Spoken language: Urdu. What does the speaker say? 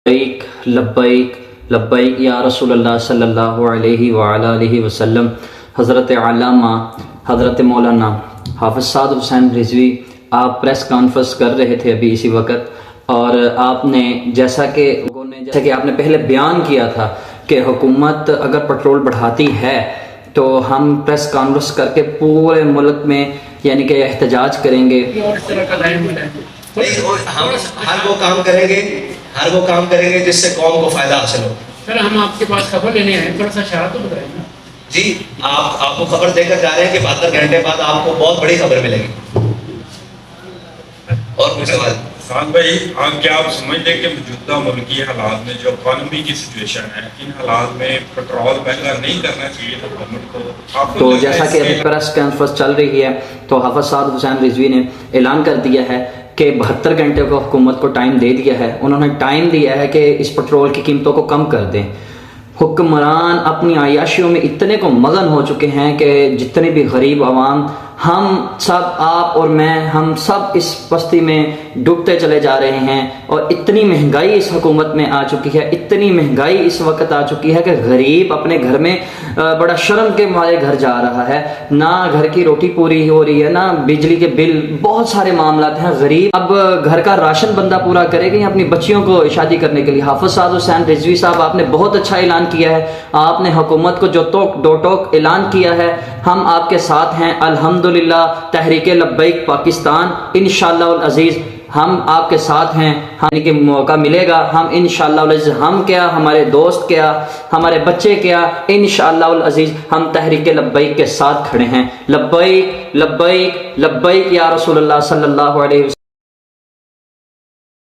لبیک لبیک لبیک یا رسول اللہ صلی اللہ علیہ وآلہ وسلم۔ حضرت علامہ حضرت مولانا حافظ سعد حسین رضوی آپ پریس کانفرنس کر رہے تھے ابھی اسی وقت، اور آپ نے جیسا کہ آپ نے پہلے بیان کیا تھا کہ حکومت اگر پٹرول بڑھاتی ہے تو ہم پریس کانفرنس کر کے پورے ملک میں یعنی کہ احتجاج کریں گے۔ ہم ہر وہ کام کریں گے جس سے قوم کو فائدہ حاصل ہو۔ سر ہم آپ کے پاس خبر لینے آئے ہیں، تھوڑا سا شرح تو بتائیں گے۔ جی آپ کو خبر دے کر جا رہے ہیں کہ 72 گھنٹے بعد آپ کو بہت بڑی خبر ملے گی۔ اور کوئی سوال؟ خان بھائی، کیا آپ سمجھتے ہیں کہ موجودہ ملکی حالات میں جو اکانومی کی سچویشن ہے، ان حالات میں پٹرول مہنگا نہیں کرنا چاہیے حکومت کو؟ تو جیسا کہ ابھی پریس کانفرنس چل رہی ہے تو حافظ سعد حسین رضوی نے اعلان کر دیا ہے کہ 72 گھنٹے کو حکومت کو ٹائم دے دیا ہے، انہوں نے ٹائم دیا ہے کہ اس پٹرول کی قیمتوں کو کم کر دیں۔ حکمران اپنی عیاشیوں میں اتنے کو مگن ہو چکے ہیں کہ جتنے بھی غریب عوام، ہم سب، آپ اور میں، ہم سب اس پستی میں ڈوبتے چلے جا رہے ہیں، اور اتنی مہنگائی اس حکومت میں آ چکی ہے، اتنی مہنگائی اس وقت آ چکی ہے کہ غریب اپنے گھر میں بڑا شرم کے مارے گھر جا رہا ہے، نہ گھر کی روٹی پوری ہو رہی ہے، نہ بجلی کے بل، بہت سارے معاملات ہیں۔ غریب اب گھر کا راشن بندہ پورا کرے گا یا اپنی بچیوں کو شادی کرنے کے لیے؟ حافظ سعد حسین رضوی صاحب، آپ نے بہت اچھا اعلان کیا ہے، آپ نے حکومت کو جو دو ٹوک اعلان کیا ہے، ہم آپ کے ساتھ ہیں الحمدللہ۔ تحریک لبیک پاکستان انشاءاللہ العزیز ہم آپ کے ساتھ ہیں، یعنی کہ موقع ملے گا ہم انشاءاللہ العزیز، ہم کیا، ہمارے دوست کیا، ہمارے بچے کیا، انشاءاللہ العزیز ہم تحریک لبیک کے ساتھ کھڑے ہیں۔ لبیک لبیک لبیک یا رسول اللہ صلی اللہ علیہ وسلم۔